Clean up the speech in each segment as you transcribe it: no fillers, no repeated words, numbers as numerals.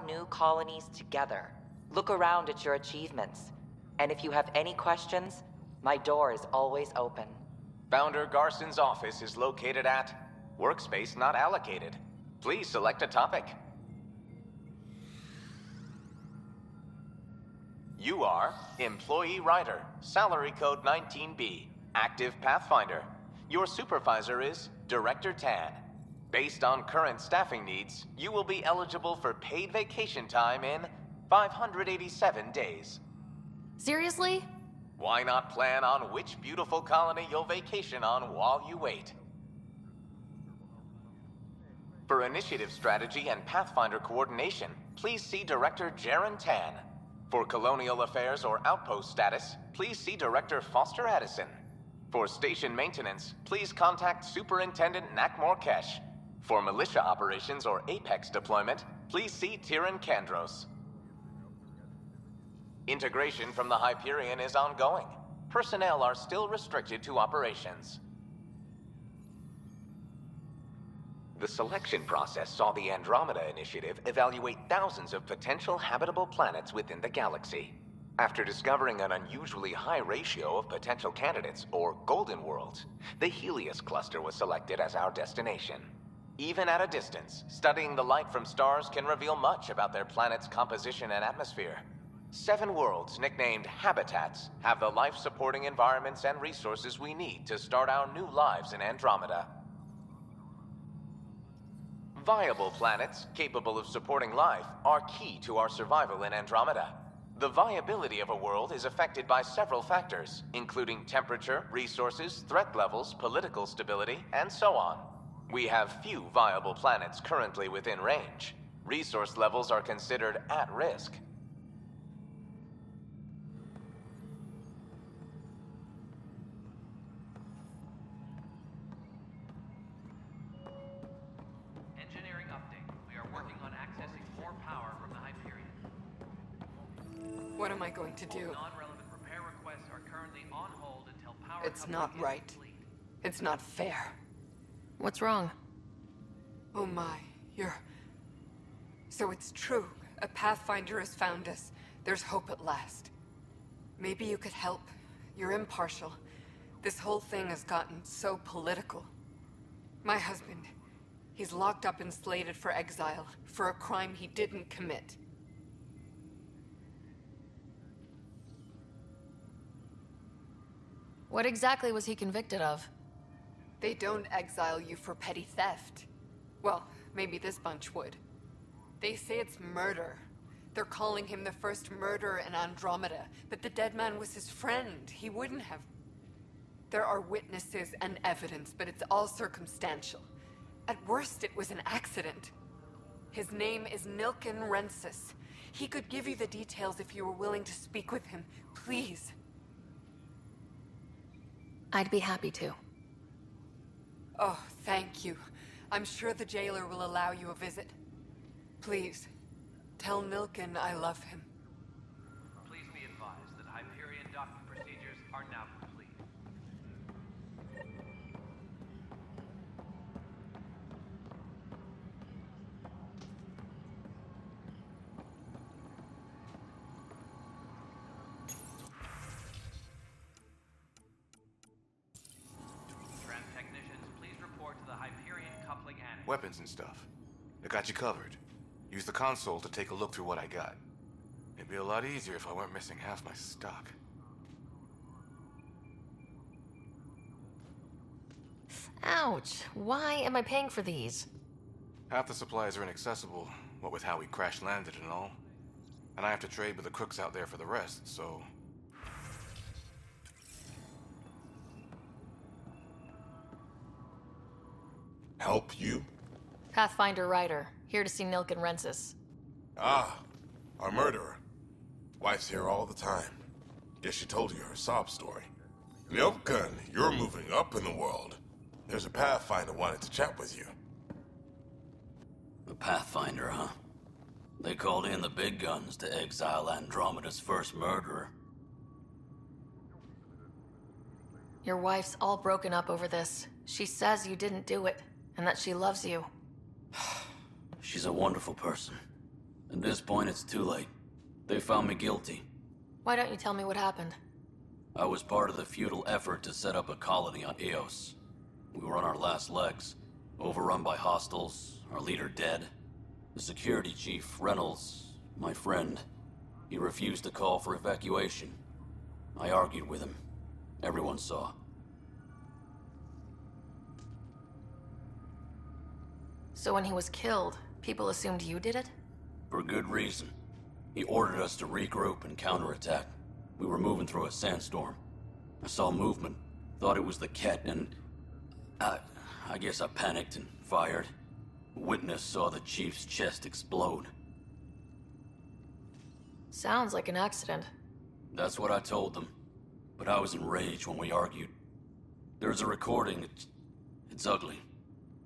new colonies together. Look around at your achievements. And if you have any questions, my door is always open. Founder Garson's office is located at Workspace Not Allocated. Please select a topic. You are Employee Writer, Salary Code 19B, Active Pathfinder. Your supervisor is Director Tan. Based on current staffing needs, you will be eligible for paid vacation time in 587 days. Seriously? Why not plan on which beautiful colony you'll vacation on while you wait? For initiative strategy and Pathfinder coordination, please see Director Jaren Tan. For colonial affairs or outpost status, please see Director Foster Addison. For station maintenance, please contact Superintendent Nakmor Kesh. For militia operations or Apex deployment, please see Tyran Kandros. Integration from the Hyperion is ongoing. Personnel are still restricted to operations. The selection process saw the Andromeda Initiative evaluate thousands of potential habitable planets within the galaxy. After discovering an unusually high ratio of potential candidates, or golden worlds, the Helios cluster was selected as our destination. Even at a distance, studying the light from stars can reveal much about their planet's composition and atmosphere. 7 worlds, nicknamed habitats, have the life-supporting environments and resources we need to start our new lives in Andromeda. Viable planets, capable of supporting life, are key to our survival in Andromeda. The viability of a world is affected by several factors, including temperature, resources, threat levels, political stability, and so on. We have few viable planets currently within range. Resource levels are considered at risk. Engineering update. We are working on accessing more power from the Hyperion. What am I going to do? Non-relevant repair requests are currently on hold until power It's not coupling is right. complete. It's not fair. What's wrong? Oh my, you're... So it's true. A Pathfinder has found us. There's hope at last. Maybe you could help. You're impartial. This whole thing has gotten so political. My husband, he's locked up and slated for exile for a crime he didn't commit. What exactly was he convicted of? They don't exile you for petty theft. Well, maybe this bunch would. They say it's murder. They're calling him the first murderer in Andromeda, but the dead man was his friend. He wouldn't have... There are witnesses and evidence, but it's all circumstantial. At worst, it was an accident. His name is Nilken Rensis. He could give you the details if you were willing to speak with him. Please. I'd be happy to. Oh, thank you. I'm sure the jailer will allow you a visit. Please, tell Nilken I love him. Please be advised that Hyperion docking procedures are now complete. Tram technicians, please report to the Hyperion coupling annex. Weapons and stuff. I got you covered. Use the console to take a look through what I got. It'd be a lot easier if I weren't missing half my stock. Ouch! Why am I paying for these? Half the supplies are inaccessible, what with how we crash-landed and all. And I have to trade with the crooks out there for the rest, so... Help you? Pathfinder Ryder, here to see Nilken Rensis. Ah, our murderer. Wife's here all the time. Guess she told you her sob story. Nilken, you're moving up in the world. There's a Pathfinder wanted to chat with you. The Pathfinder, huh? They called in the big guns to exile Andromeda's first murderer. Your wife's all broken up over this. She says you didn't do it, and that she loves you. She's a wonderful person. At this point, it's too late. They found me guilty. Why don't you tell me what happened? I was part of the futile effort to set up a colony on Eos. We were on our last legs, overrun by hostiles, our leader dead. The security chief, Reynolds, my friend, he refused to call for evacuation. I argued with him. Everyone saw. So when he was killed, people assumed you did it? For good reason. He ordered us to regroup and counterattack. We were moving through a sandstorm. I saw movement, thought it was the Ket, and I guess I panicked and fired. A witness saw the chief's chest explode. Sounds like an accident. That's what I told them. But I was enraged when we argued. There's a recording. It's ugly.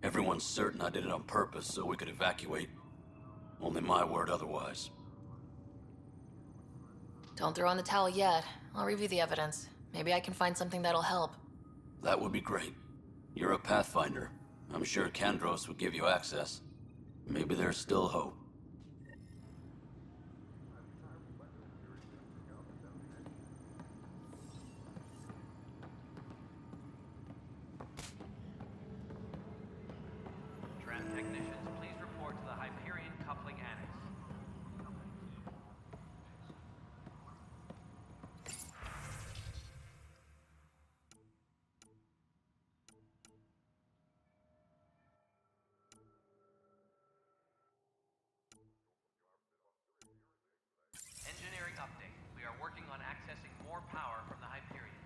Everyone's certain I did it on purpose so we could evacuate. Only my word otherwise. Don't throw in the towel yet. I'll review the evidence. Maybe I can find something that'll help. That would be great. You're a Pathfinder. I'm sure Kandros would give you access. Maybe there's still hope. Tran technicians, please report to the Hyperion Coupling Annex. Engineering update. We are working on accessing more power from the Hyperion.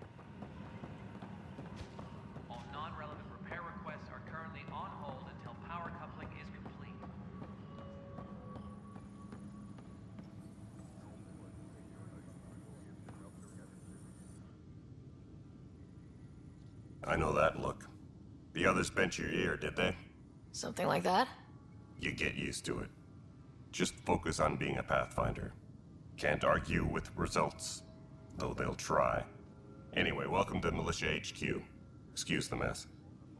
All non-relevant repair requests are currently on hold until power coupling is complete. I know that look. The others bent your ear, did they? Something like that? You get used to it. Just focus on being a Pathfinder. Can't argue with results, though they'll try. Anyway, welcome to Militia HQ. Excuse the mess.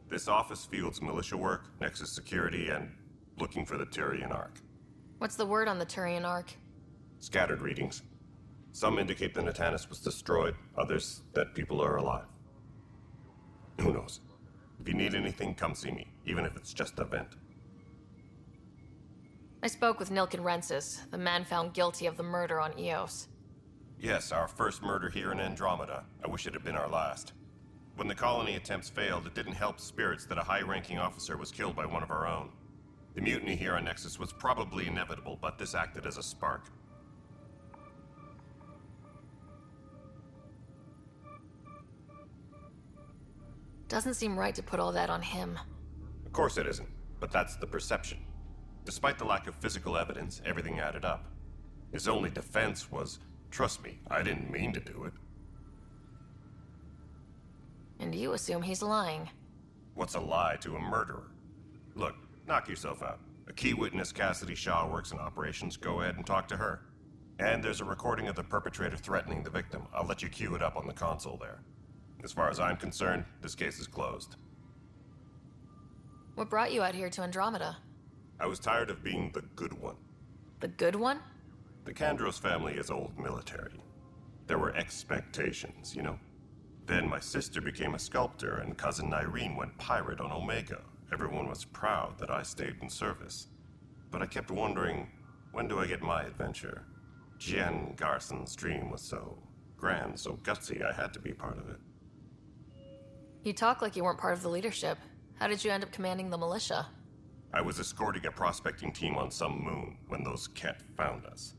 This office fields militia work, Nexus security, and looking for the Turian Ark. What's the word on the Turian Ark? Scattered readings. Some indicate the Natanus was destroyed, others that people are alive. Who knows? If you need anything, come see me, even if it's just a vent. I spoke with Nilken Rensis, the man found guilty of the murder on Eos. Yes, our first murder here in Andromeda. I wish it had been our last. When the colony attempts failed, it didn't help spirits that a high-ranking officer was killed by one of our own. The mutiny here on Nexus was probably inevitable, but this acted as a spark. Doesn't seem right to put all that on him. Of course it isn't, but that's the perception. Despite the lack of physical evidence, everything added up. His only defense was, trust me, I didn't mean to do it. And you assume he's lying. What's a lie to a murderer? Look, knock yourself out. A key witness, Cassidy Shaw, works in operations. Go ahead and talk to her. And there's a recording of the perpetrator threatening the victim. I'll let you cue it up on the console there. As far as I'm concerned, this case is closed. What brought you out here to Andromeda? I was tired of being the good one. The good one? The Kandros family is old military. There were expectations, you know? Then my sister became a sculptor and cousin Irene went pirate on Omega. Everyone was proud that I stayed in service. But I kept wondering, when do I get my adventure? Jen Garson's dream was so grand, so gutsy, I had to be part of it. You talk like you weren't part of the leadership. How did you end up commanding the militia? I was escorting a prospecting team on some moon when those Ket found us.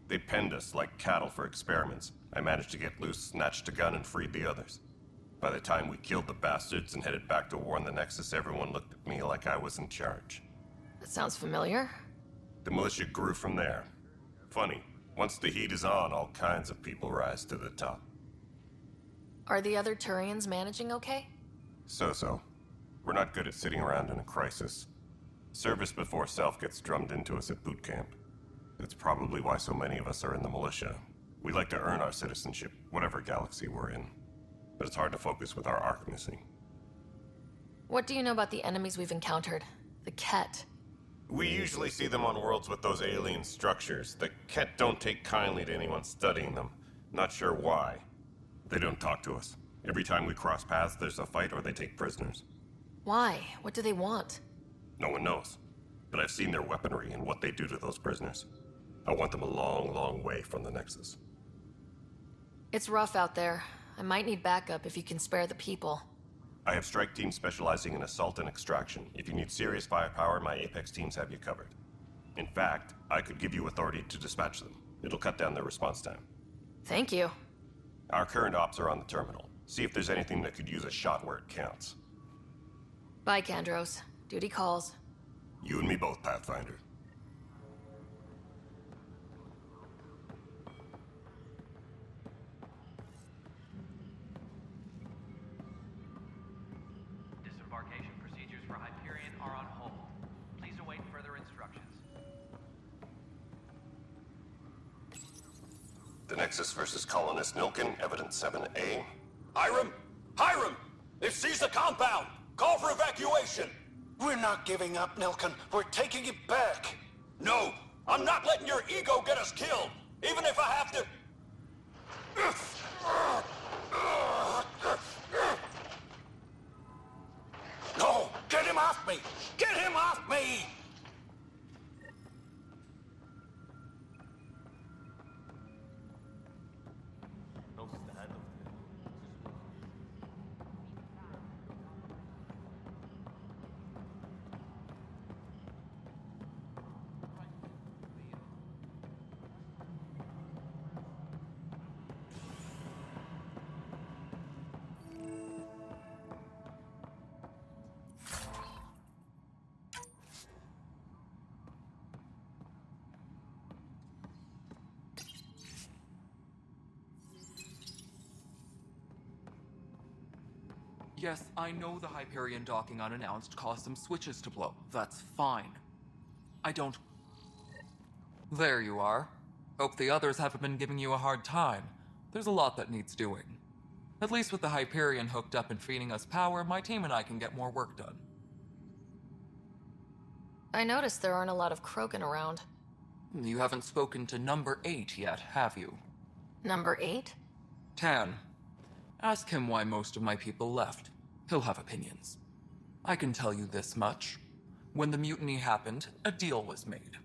They penned us like cattle for experiments. I managed to get loose, snatched a gun, and freed the others. By the time we killed the bastards and headed back to war on the Nexus, everyone looked at me like I was in charge. That sounds familiar. The militia grew from there. Funny, once the heat is on, all kinds of people rise to the top. Are the other Turians managing okay? So-so. We're not good at sitting around in a crisis. Service before self gets drummed into us at boot camp. That's probably why so many of us are in the militia. We like to earn our citizenship, whatever galaxy we're in. But it's hard to focus with our arc missing. What do you know about the enemies we've encountered? The Ket? We usually see them on worlds with those alien structures. The Ket don't take kindly to anyone studying them. Not sure why. They don't talk to us. Every time we cross paths, there's a fight or they take prisoners. Why? What do they want? No one knows. But I've seen their weaponry and what they do to those prisoners. I want them a long, long way from the Nexus. It's rough out there. I might need backup if you can spare the people. I have strike teams specializing in assault and extraction. If you need serious firepower, my Apex teams have you covered. In fact, I could give you authority to dispatch them. It'll cut down their response time. Thank you. Our current ops are on the terminal. See if there's anything that could use a shot where it counts. Bye, Kandros. Duty calls. You and me both, Pathfinder. Disembarkation procedures for Hyperion are on hold. Please await further instructions. The Nexus versus Colonist Nilkin, Evidence 7A. Hiram! Hiram! They've seized the compound! Call for evacuation! We're not giving up, Nilkin. We're taking it back. No! I'm not letting your ego get us killed! Even if I have to... No! Get him off me! Get him off me! Yes, I know the Hyperion docking unannounced caused some switches to blow. That's fine. I don't... There you are. Hope the others haven't been giving you a hard time. There's a lot that needs doing. At least with the Hyperion hooked up and feeding us power, my team and I can get more work done. I noticed there aren't a lot of Krogan around. You haven't spoken to number 8 yet, have you? Number 8? Tan. Ask him why most of my people left. He'll have opinions. I can tell you this much. When the mutiny happened, a deal was made.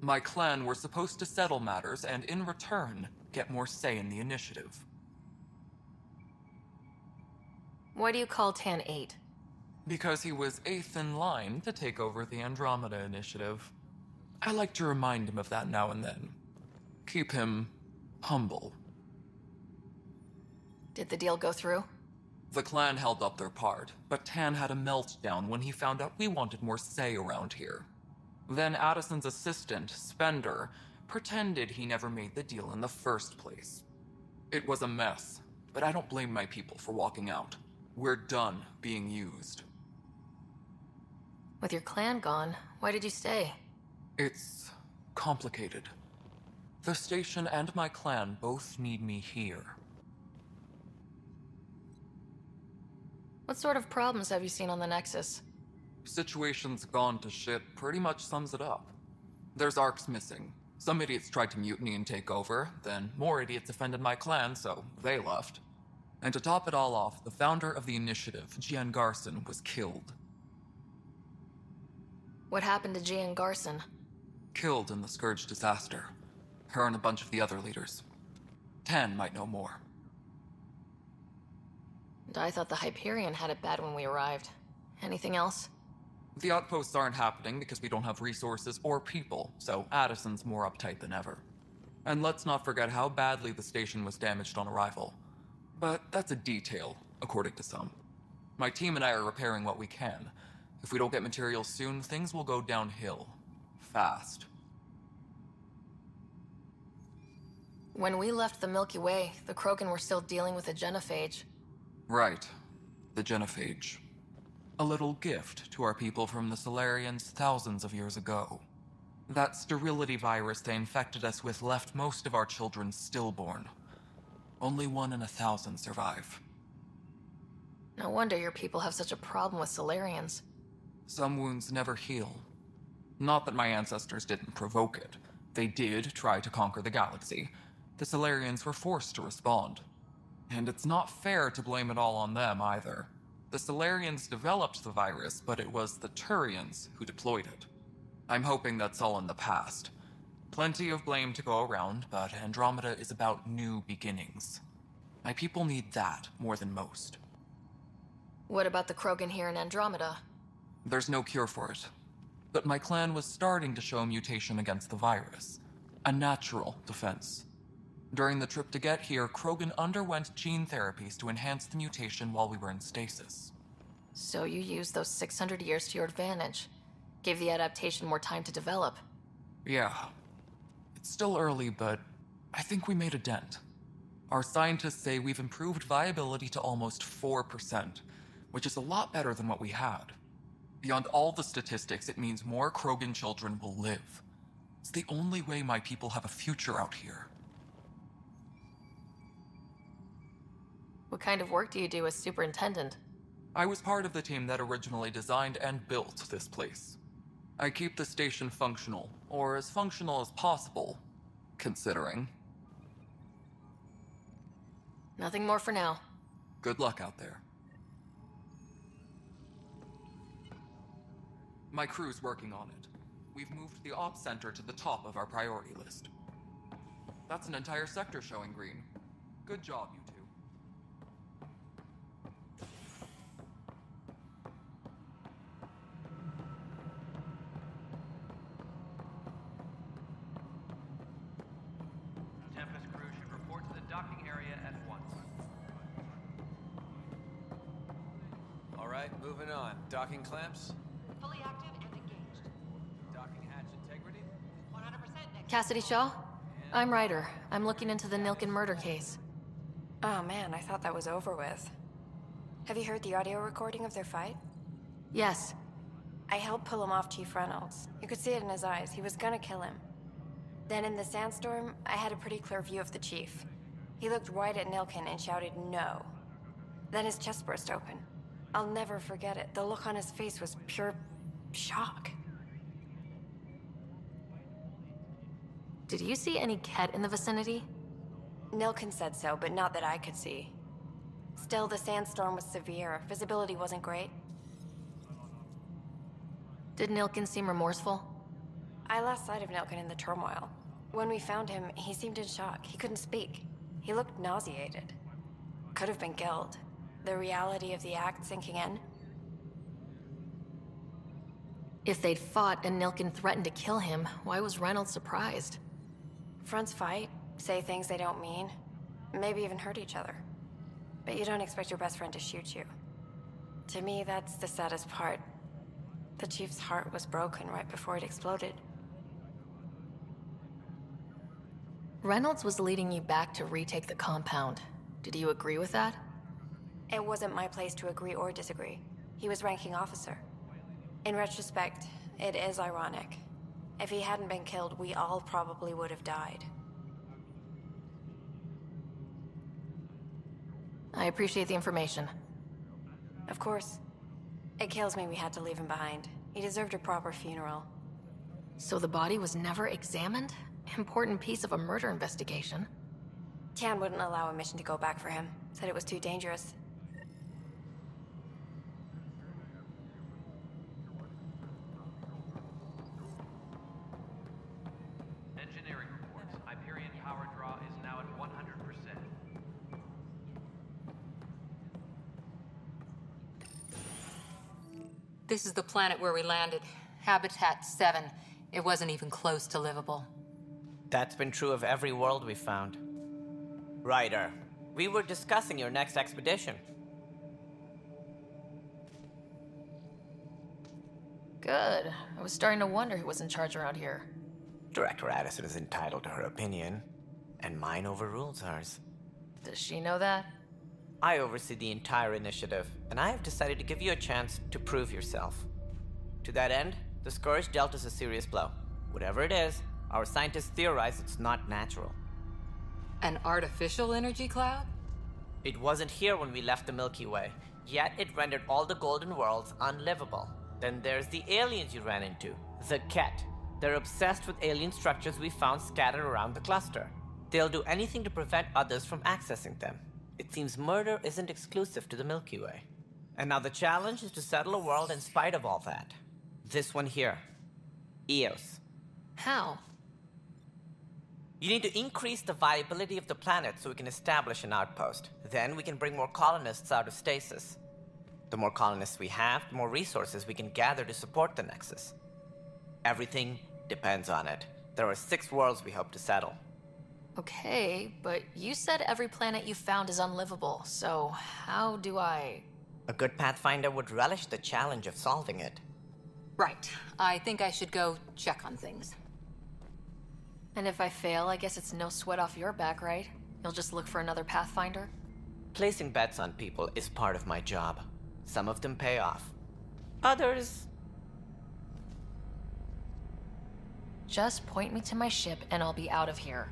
My clan were supposed to settle matters and, in return, get more say in the initiative. Why do you call Tan 8? Because he was 8th in line to take over the Andromeda initiative. I like to remind him of that now and then. Keep him humble. Did the deal go through? The clan held up their part, but Tan had a meltdown when he found out we wanted more say around here. Then Addison's assistant, Spender, pretended he never made the deal in the first place. It was a mess, but I don't blame my people for walking out. We're done being used. With your clan gone, why did you stay? It's complicated. The station and my clan both need me here. What sort of problems have you seen on the Nexus? Situation's gone to shit pretty much sums it up. There's arcs missing. Some idiots tried to mutiny and take over, then more idiots offended my clan, so they left. And to top it all off, the founder of the initiative, Gian Garson, was killed. What happened to Gian Garson? Killed in the Scourge disaster. Her and a bunch of the other leaders. Tan might know more. And I thought the Hyperion had it bad when we arrived. Anything else? The outposts aren't happening because we don't have resources or people, so Addison's more uptight than ever. And let's not forget how badly the station was damaged on arrival. But that's a detail, according to some. My team and I are repairing what we can. If we don't get materials soon, things will go downhill. Fast. When we left the Milky Way, the Krogan were still dealing with a genophage. Right. The genophage. A little gift to our people from the Solarians thousands of years ago. That sterility virus they infected us with left most of our children stillborn. Only 1 in 1,000 survive. No wonder your people have such a problem with Solarians. Some wounds never heal. Not that my ancestors didn't provoke it. They did try to conquer the galaxy. The Solarians were forced to respond. And it's not fair to blame it all on them either. The Solarians developed the virus, but it was the Turians who deployed it. I'm hoping that's all in the past. Plenty of blame to go around, but Andromeda is about new beginnings. My people need that more than most. What about the Krogan here in Andromeda? There's no cure for it. But my clan was starting to show mutation against the virus. A natural defense. During the trip to get here, Krogan underwent gene therapies to enhance the mutation while we were in stasis. So you used those 600 years to your advantage. Gave the adaptation more time to develop. Yeah. It's still early, but I think we made a dent. Our scientists say we've improved viability to almost 4%, which is a lot better than what we had. Beyond all the statistics, it means more Krogan children will live. It's the only way my people have a future out here. What kind of work do you do as superintendent? I was part of the team that originally designed and built this place. I keep the station functional, or as functional as possible, considering. Nothing more for now. Good luck out there. My crew's working on it. We've moved the ops center to the top of our priority list. That's an entire sector showing green. Good job, you two. Tempest crew should report to the docking area at once. All right, moving on. Docking clamps? Fully active and engaged. Docking hatch integrity? 100% next. Cassidy Shaw? I'm Ryder. I'm looking into the Nilken murder case. Oh man, I thought that was over with. Have you heard the audio recording of their fight? Yes. I helped pull him off Chief Reynolds. You could see it in his eyes. He was gonna kill him. Then in the sandstorm, I had a pretty clear view of the Chief. He looked right at Nilken and shouted no. Then his chest burst open. I'll never forget it. The look on his face was pure shock. Did you see any Ket in the vicinity? Nilken said so, but not that I could see. Still, the sandstorm was severe. Visibility wasn't great. Did Nilken seem remorseful? I lost sight of Nilken in the turmoil. When we found him, he seemed in shock. He couldn't speak. He looked nauseated. Could have been guilt. The reality of the act sinking in. If they'd fought and Nilken threatened to kill him, why was Reynolds surprised? Fronts fight, say things they don't mean, maybe even hurt each other. But you don't expect your best friend to shoot you. To me, that's the saddest part. The Chief's heart was broken right before it exploded. Reynolds was leading you back to retake the compound. Did you agree with that? It wasn't my place to agree or disagree. He was ranking officer. In retrospect, it is ironic. If he hadn't been killed, we all probably would have died. I appreciate the information. Of course. It kills me we had to leave him behind. He deserved a proper funeral. So the body was never examined? Important piece of a murder investigation. Tian wouldn't allow a mission to go back for him. Said it was too dangerous. Engineering reports. Hyperion power draw is now at 100%. This is the planet where we landed. Habitat 7. It wasn't even close to livable. That's been true of every world we found. Ryder, we were discussing your next expedition. Good. I was starting to wonder who was in charge around here. Director Addison is entitled to her opinion, and mine overrules hers. Does she know that? I oversee the entire initiative, and I have decided to give you a chance to prove yourself. To that end, the Scourge dealt us a serious blow. Whatever it is, our scientists theorize it's not natural. An artificial energy cloud? It wasn't here when we left the Milky Way, yet it rendered all the golden worlds unlivable. Then there's the aliens you ran into. The Ket. They're obsessed with alien structures we found scattered around the cluster. They'll do anything to prevent others from accessing them. It seems murder isn't exclusive to the Milky Way. And now the challenge is to settle a world in spite of all that. This one here. Eos. How? You need to increase the viability of the planet so we can establish an outpost. Then we can bring more colonists out of stasis. The more colonists we have, the more resources we can gather to support the Nexus. Everything depends on it. There are 6 worlds we hope to settle. Okay, but you said every planet you found is unlivable, so how do I... A good Pathfinder would relish the challenge of solving it. Right. I think I should go check on things. And if I fail, I guess it's no sweat off your back, right? You'll just look for another Pathfinder? Placing bets on people is part of my job. Some of them pay off. Others... Just point me to my ship and I'll be out of here.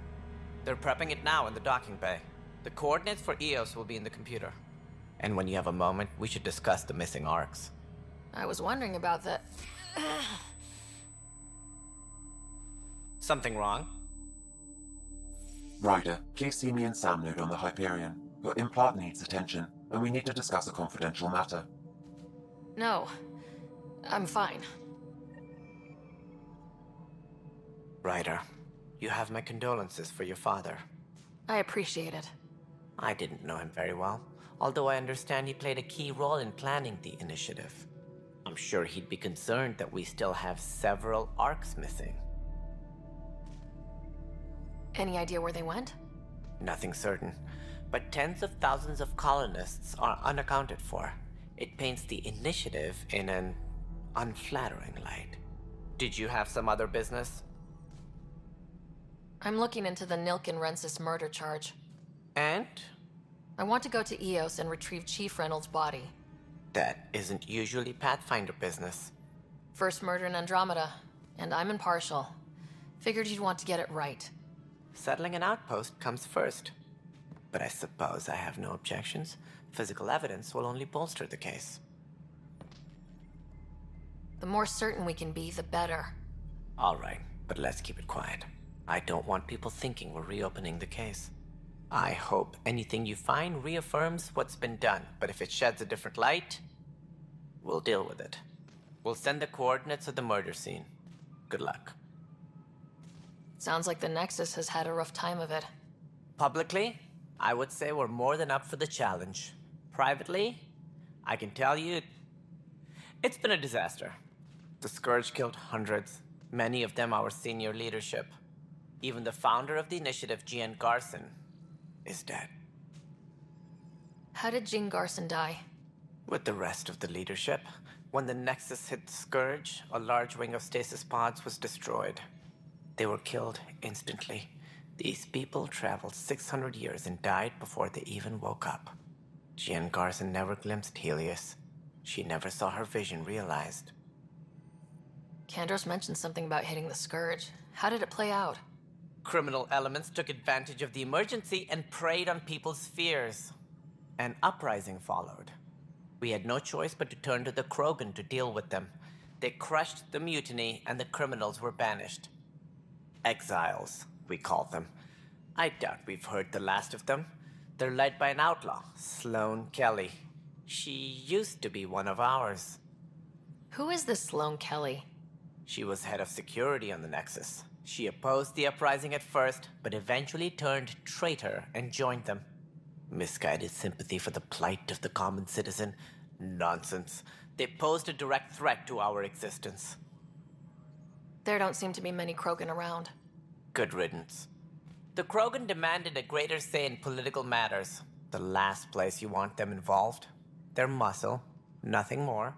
They're prepping it now in the docking bay. The coordinates for Eos will be in the computer. And when you have a moment, we should discuss the missing arcs. I was wondering about that. Something wrong? Ryder, please see me and Sam node on the Hyperion. Your implant needs attention, and we need to discuss a confidential matter. No. I'm fine. Ryder, you have my condolences for your father. I appreciate it. I didn't know him very well, although I understand he played a key role in planning the initiative. I'm sure he'd be concerned that we still have several arcs missing. Any idea where they went? Nothing certain, but tens of thousands of colonists are unaccounted for. It paints the initiative in an unflattering light. Did you have some other business? I'm looking into the Nilken-Rensis murder charge. And? I want to go to Eos and retrieve Chief Reynolds' body. That isn't usually Pathfinder business. First murder in Andromeda, and I'm impartial. Figured you'd want to get it right. Settling an outpost comes first. But I suppose I have no objections. Physical evidence will only bolster the case. The more certain we can be, the better. All right, but let's keep it quiet. I don't want people thinking we're reopening the case. I hope anything you find reaffirms what's been done, but if it sheds a different light, we'll deal with it. We'll send the coordinates of the murder scene. Good luck. Sounds like the Nexus has had a rough time of it. Publicly, I would say we're more than up for the challenge. Privately, I can tell you, it's been a disaster. The Scourge killed hundreds, many of them our senior leadership. Even the founder of the initiative, Jean Garson, is dead. How did Jean Garson die? With the rest of the leadership, when the Nexus hit the Scourge, a large wing of stasis pods was destroyed. They were killed instantly. These people traveled 600 years and died before they even woke up. Jean Garson never glimpsed Helios. She never saw her vision realized. Kandros mentioned something about hitting the Scourge. How did it play out? Criminal elements took advantage of the emergency and preyed on people's fears. An uprising followed. We had no choice but to turn to the Krogan to deal with them. They crushed the mutiny and the criminals were banished. Exiles, we call them. I doubt we've heard the last of them. They're led by an outlaw, Sloane Kelly. She used to be one of ours. Who is this Sloane Kelly? She was head of security on the Nexus. She opposed the uprising at first, but eventually turned traitor and joined them. Misguided sympathy for the plight of the common citizen? Nonsense. They posed a direct threat to our existence. There don't seem to be many Krogan around. Good riddance. The Krogan demanded a greater say in political matters. The last place you want them involved. They're muscle, nothing more.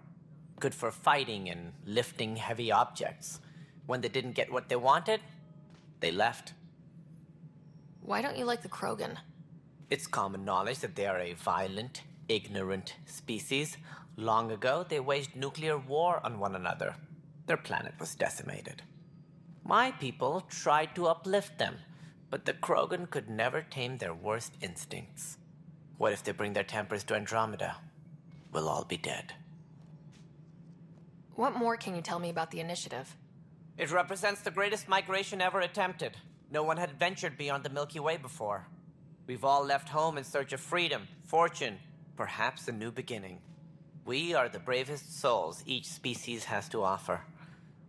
Good for fighting and lifting heavy objects. When they didn't get what they wanted, they left. Why don't you like the Krogan? It's common knowledge that they are a violent, ignorant species. Long ago, they waged nuclear war on one another. Their planet was decimated. My people tried to uplift them, but the Krogan could never tame their worst instincts. What if they bring their tempers to Andromeda? We'll all be dead. What more can you tell me about the initiative? It represents the greatest migration ever attempted. No one had ventured beyond the Milky Way before. We've all left home in search of freedom, fortune, perhaps a new beginning. We are the bravest souls each species has to offer.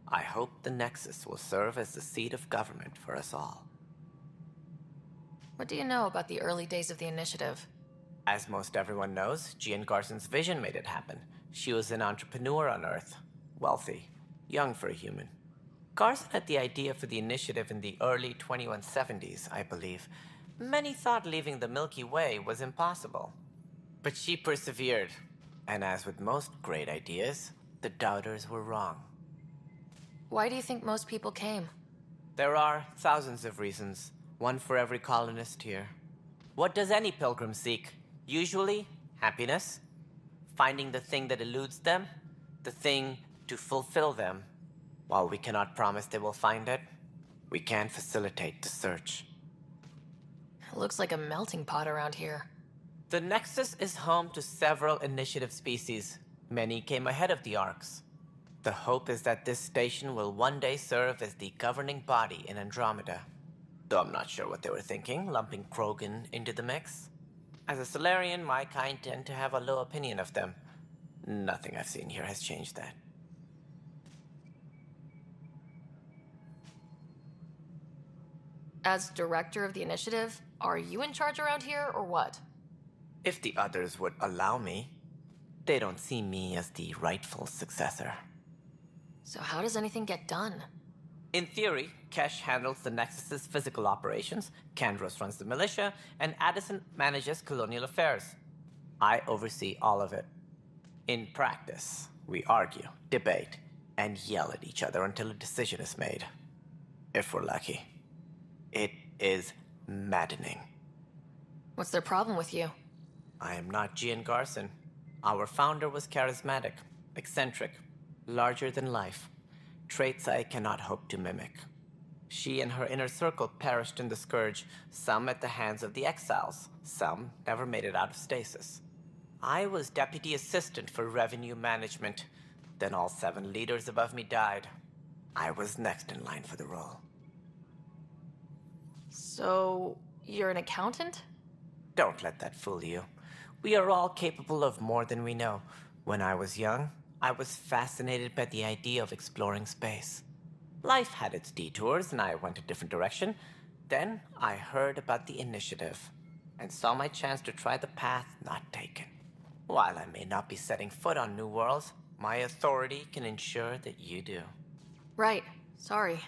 I hope the Nexus will serve as the seat of government for us all. What do you know about the early days of the initiative? As most everyone knows, Jean Garson's vision made it happen. She was an entrepreneur on Earth. Wealthy. Young for a human. Garson had the idea for the initiative in the early 2170s, I believe. Many thought leaving the Milky Way was impossible. But she persevered. And as with most great ideas, the doubters were wrong. Why do you think most people came? There are thousands of reasons, one for every colonist here. What does any pilgrim seek? Usually, happiness. Finding the thing that eludes them, the thing to fulfill them. While we cannot promise they will find it, we can facilitate the search. It looks like a melting pot around here. The Nexus is home to several initiative species. Many came ahead of the Arks. The hope is that this station will one day serve as the governing body in Andromeda. Though I'm not sure what they were thinking, lumping Krogan into the mix. As a Solarian, my kind tend to have a low opinion of them. Nothing I've seen here has changed that. As director of the initiative, are you in charge around here, or what? If the others would allow me, they don't see me as the rightful successor. So how does anything get done? In theory, Kesh handles the Nexus's physical operations, Kandros runs the militia, and Addison manages colonial affairs. I oversee all of it. In practice, we argue, debate, and yell at each other until a decision is made. If we're lucky. It is maddening. What's their problem with you? I am not Jean Garson. Our founder was charismatic, eccentric, larger than life. Traits I cannot hope to mimic. She and her inner circle perished in the Scourge, some at the hands of the Exiles, some never made it out of stasis. I was deputy assistant for revenue management. Then all 7 leaders above me died. I was next in line for the role. So, you're an accountant? Don't let that fool you. We are all capable of more than we know. When I was young, I was fascinated by the idea of exploring space. Life had its detours, and I went a different direction. Then I heard about the initiative, and saw my chance to try the path not taken. While I may not be setting foot on new worlds, my authority can ensure that you do. Right. Sorry.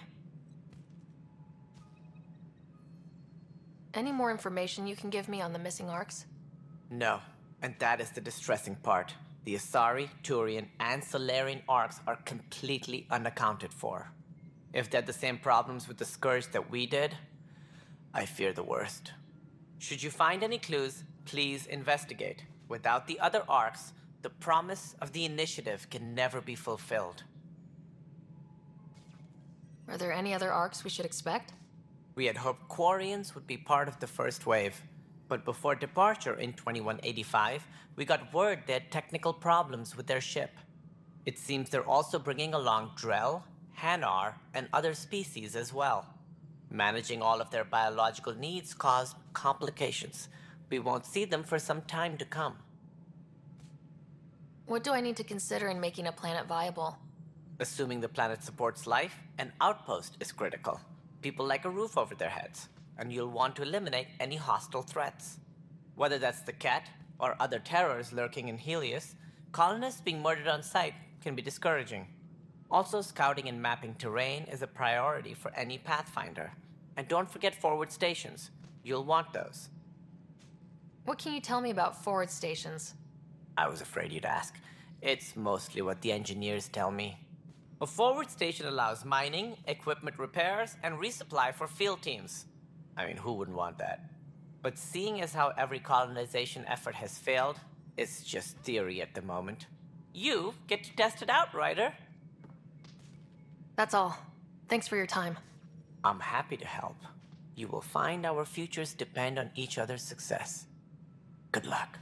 Any more information you can give me on the missing Arks? No, and that is the distressing part. The Asari, Turian, and Solarian Arks are completely unaccounted for. If they had the same problems with the Scourge that we did, I fear the worst. Should you find any clues, please investigate. Without the other Arks, the promise of the initiative can never be fulfilled. Are there any other Arks we should expect? We had hoped Quarians would be part of the first wave, but before departure in 2185, we got word they had technical problems with their ship. It seems they're also bringing along Drell, Hanar, and other species as well. Managing all of their biological needs caused complications. We won't see them for some time to come. What do I need to consider in making a planet viable? Assuming the planet supports life, an outpost is critical. People like a roof over their heads, and you'll want to eliminate any hostile threats. Whether that's the Cat or other terrors lurking in Helios, colonists being murdered on sight can be discouraging. Also, scouting and mapping terrain is a priority for any Pathfinder. And don't forget forward stations. You'll want those. What can you tell me about forward stations? I was afraid you'd ask. It's mostly what the engineers tell me. A forward station allows mining, equipment repairs, and resupply for field teams. I mean, who wouldn't want that? But seeing as how every colonization effort has failed, it's just theory at the moment. You get to test it out, Ryder. That's all. Thanks for your time. I'm happy to help. You will find our futures depend on each other's success. Good luck.